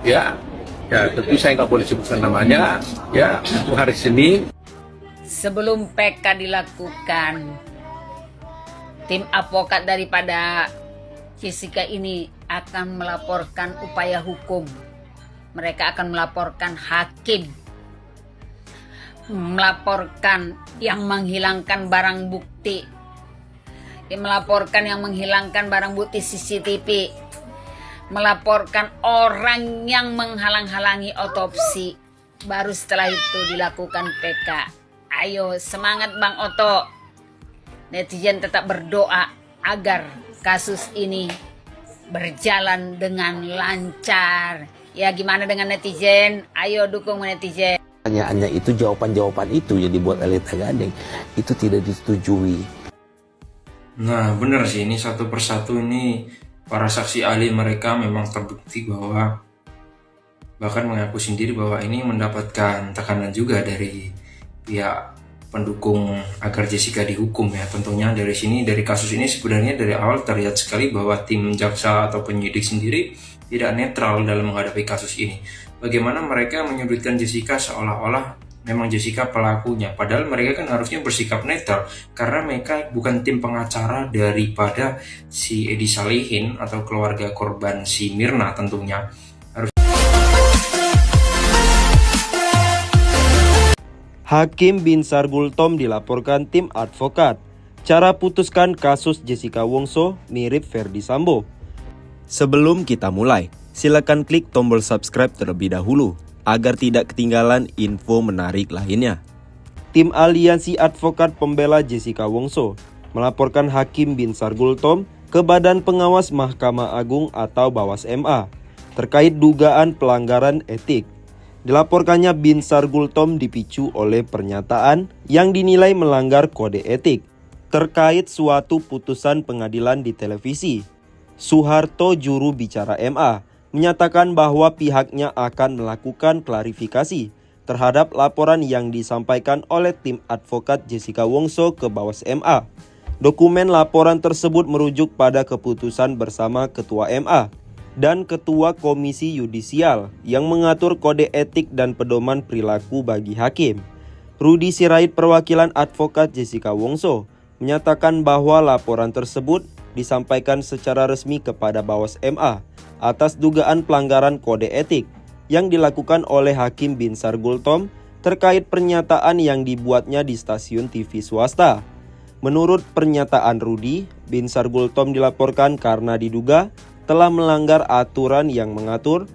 ya tentu saya nggak boleh sebutkan namanya, ya untuk hari Senin. Sebelum PK dilakukan, tim advokat daripada Jessica ini akan melaporkan upaya hukum. Mereka akan melaporkan hakim, melaporkan yang menghilangkan barang bukti, melaporkan yang menghilangkan barang bukti CCTV, melaporkan orang yang menghalang-halangi otopsi. Baru setelah itu dilakukan PK. Ayo semangat Bang Oto. Netizen tetap berdoa agar kasus ini berjalan dengan lancar. Ya gimana dengan netizen? Ayo dukung netizen. Pertanyaannya itu, jawaban-jawaban itu yang dibuat oleh Tagading itu tidak disetujui. Nah benar sih, ini satu persatu ini para saksi ahli mereka memang terbukti bahwa bahkan mengaku sendiri bahwa ini mendapatkan tekanan juga dari pihak pendukung agar Jessica dihukum ya. Tentunya dari sini, dari kasus ini sebenarnya dari awal terlihat sekali bahwa tim jaksa atau penyidik sendiri tidak netral dalam menghadapi kasus ini. Bagaimana mereka menyudutkan Jessica seolah-olah memang Jessica pelakunya, padahal mereka kan harusnya bersikap netral karena mereka bukan tim pengacara daripada si Edi Salihin atau keluarga korban si Mirna tentunya. Hakim Binsar Gultom dilaporkan tim advokat. Cara putuskan kasus Jessica Wongso mirip Ferdy Sambo. Sebelum kita mulai, silakan klik tombol subscribe terlebih dahulu agar tidak ketinggalan info menarik lainnya. Tim Aliansi Advokat Pembela Jessica Wongso melaporkan Hakim Binsar Gultom ke Badan Pengawas Mahkamah Agung atau Bawas MA terkait dugaan pelanggaran etik. Dilaporkannya Binsar Gultom dipicu oleh pernyataan yang dinilai melanggar kode etik terkait suatu putusan pengadilan di televisi. Suharto, juru bicara MA, menyatakan bahwa pihaknya akan melakukan klarifikasi terhadap laporan yang disampaikan oleh tim advokat Jessica Wongso ke Bawas MA. Dokumen laporan tersebut merujuk pada keputusan bersama Ketua MA dan Ketua Komisi Yudisial yang mengatur kode etik dan pedoman perilaku bagi hakim. Rudi Sirait, perwakilan advokat Jessica Wongso, menyatakan bahwa laporan tersebut disampaikan secara resmi kepada Bawas MA atas dugaan pelanggaran kode etik yang dilakukan oleh Hakim Binsar Gultom terkait pernyataan yang dibuatnya di stasiun TV swasta. Menurut pernyataan Rudi, Binsar Gultom dilaporkan karena diduga telah melanggar aturan yang mengatur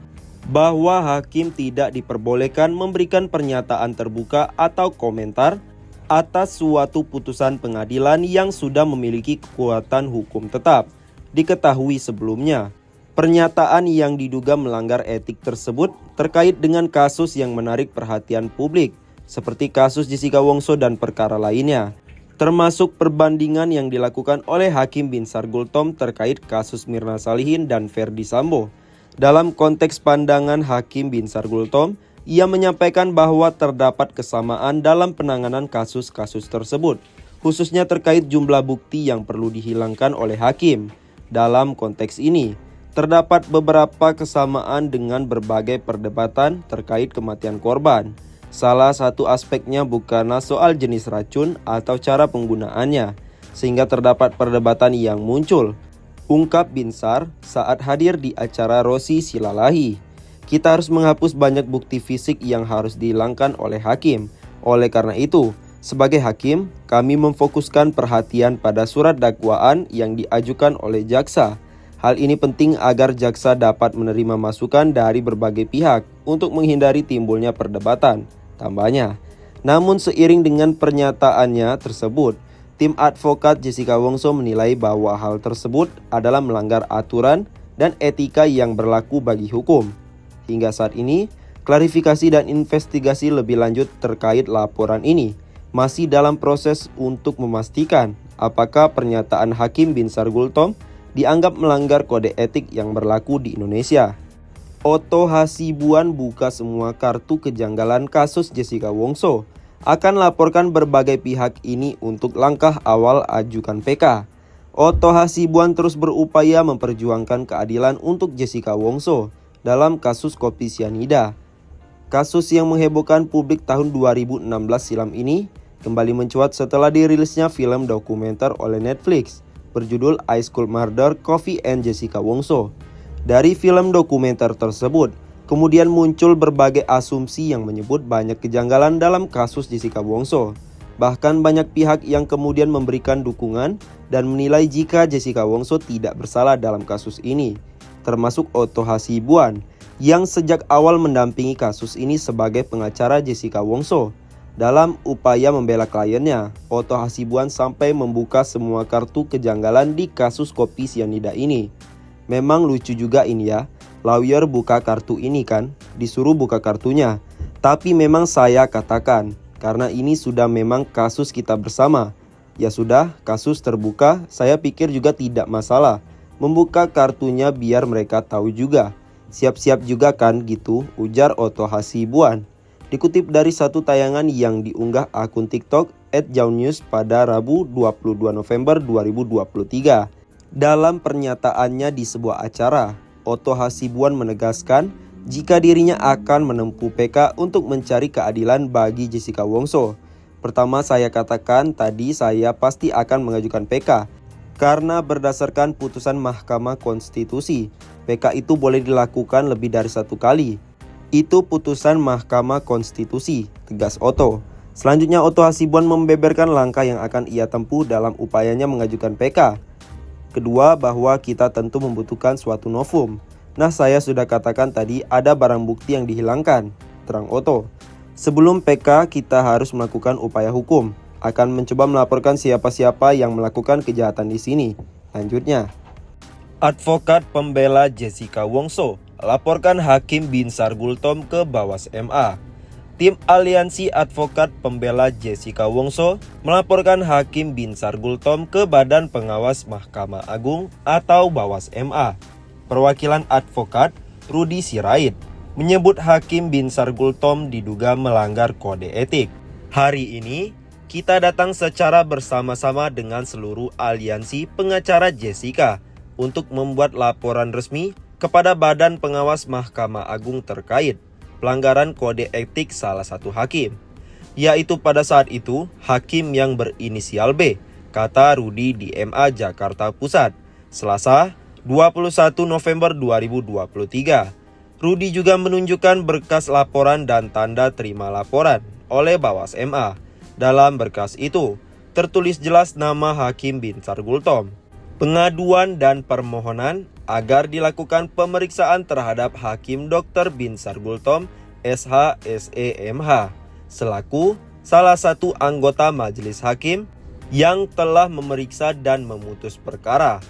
bahwa hakim tidak diperbolehkan memberikan pernyataan terbuka atau komentar atas suatu putusan pengadilan yang sudah memiliki kekuatan hukum tetap. Diketahui sebelumnya, pernyataan yang diduga melanggar etik tersebut terkait dengan kasus yang menarik perhatian publik, seperti kasus Jessica Wongso dan perkara lainnya, termasuk perbandingan yang dilakukan oleh Hakim Binsar Gultom terkait kasus Mirna Salihin dan Ferdy Sambo. Dalam konteks pandangan Hakim Binsar Gultom, ia menyampaikan bahwa terdapat kesamaan dalam penanganan kasus-kasus tersebut, khususnya terkait jumlah bukti yang perlu dihilangkan oleh hakim. Dalam konteks ini, terdapat beberapa kesamaan dengan berbagai perdebatan terkait kematian korban. Salah satu aspeknya bukanlah soal jenis racun atau cara penggunaannya, sehingga terdapat perdebatan yang muncul, ungkap Binsar saat hadir di acara Rosi Silalahi. Kita harus menghapus banyak bukti fisik yang harus dihilangkan oleh hakim. Oleh karena itu, sebagai hakim, kami memfokuskan perhatian pada surat dakwaan yang diajukan oleh jaksa. Hal ini penting agar jaksa dapat menerima masukan dari berbagai pihak untuk menghindari timbulnya perdebatan, tambahnya. Namun seiring dengan pernyataannya tersebut, tim advokat Jessica Wongso menilai bahwa hal tersebut adalah melanggar aturan dan etika yang berlaku bagi hukum. Hingga saat ini, klarifikasi dan investigasi lebih lanjut terkait laporan ini masih dalam proses untuk memastikan apakah pernyataan Hakim Binsar Gultom dianggap melanggar kode etik yang berlaku di Indonesia. Oto Hasibuan buka semua kartu kejanggalan kasus Jessica Wongso, akan laporkan berbagai pihak ini untuk langkah awal ajukan PK. Oto Hasibuan terus berupaya memperjuangkan keadilan untuk Jessica Wongso dalam kasus kopi sianida. Kasus yang menghebohkan publik tahun 2016 silam ini kembali mencuat setelah dirilisnya film dokumenter oleh Netflix berjudul Ice Cold Murder Coffee and Jessica Wongso. Dari film dokumenter tersebut, kemudian muncul berbagai asumsi yang menyebut banyak kejanggalan dalam kasus Jessica Wongso. Bahkan banyak pihak yang kemudian memberikan dukungan dan menilai jika Jessica Wongso tidak bersalah dalam kasus ini, termasuk Otto Hasibuan yang sejak awal mendampingi kasus ini sebagai pengacara Jessica Wongso. Dalam upaya membela kliennya, Otto Hasibuan sampai membuka semua kartu kejanggalan di kasus kopi sianida ini. Memang lucu juga ini ya, lawyer buka kartu ini kan, disuruh buka kartunya. Tapi memang saya katakan, karena ini sudah memang kasus kita bersama. Ya sudah, kasus terbuka, saya pikir juga tidak masalah. Membuka kartunya biar mereka tahu juga. Siap-siap juga kan gitu, ujar Otto Hasibuan. Dikutip dari satu tayangan yang diunggah akun TikTok @jaunnews pada Rabu 22 November 2023. Dalam pernyataannya di sebuah acara, Otto Hasibuan menegaskan jika dirinya akan menempuh PK untuk mencari keadilan bagi Jessica Wongso. Pertama saya katakan tadi saya pasti akan mengajukan PK karena berdasarkan putusan Mahkamah Konstitusi, PK itu boleh dilakukan lebih dari satu kali. Itu putusan Mahkamah Konstitusi, tegas Otto. Selanjutnya Otto Hasibuan membeberkan langkah yang akan ia tempuh dalam upayanya mengajukan PK. Kedua, bahwa kita tentu membutuhkan suatu novum. Nah, saya sudah katakan tadi ada barang bukti yang dihilangkan, terang Otto. Sebelum PK kita harus melakukan upaya hukum. Akan mencoba melaporkan siapa-siapa yang melakukan kejahatan di sini. Lanjutnya, advokat pembela Jessica Wongso laporkan Hakim Binsar Gultom ke Bawas MA. Tim Aliansi Advokat Pembela Jessica Wongso melaporkan Hakim Binsar Gultom ke Badan Pengawas Mahkamah Agung atau Bawas MA. Perwakilan advokat Rudi Sirait menyebut Hakim Binsar Gultom diduga melanggar kode etik. Hari ini kita datang secara bersama-sama dengan seluruh aliansi pengacara Jessica untuk membuat laporan resmi kepada Badan Pengawas Mahkamah Agung terkait pelanggaran kode etik salah satu hakim, yaitu pada saat itu hakim yang berinisial B, kata Rudi di MA Jakarta Pusat, Selasa 21 November 2023. Rudi juga menunjukkan berkas laporan dan tanda terima laporan oleh Bawas MA. Dalam berkas itu tertulis jelas nama Hakim Binsar Gultom. Pengaduan dan permohonan agar dilakukan pemeriksaan terhadap Hakim Dr. Binsar Gultom SH.SEMH selaku salah satu anggota majelis hakim yang telah memeriksa dan memutus perkara.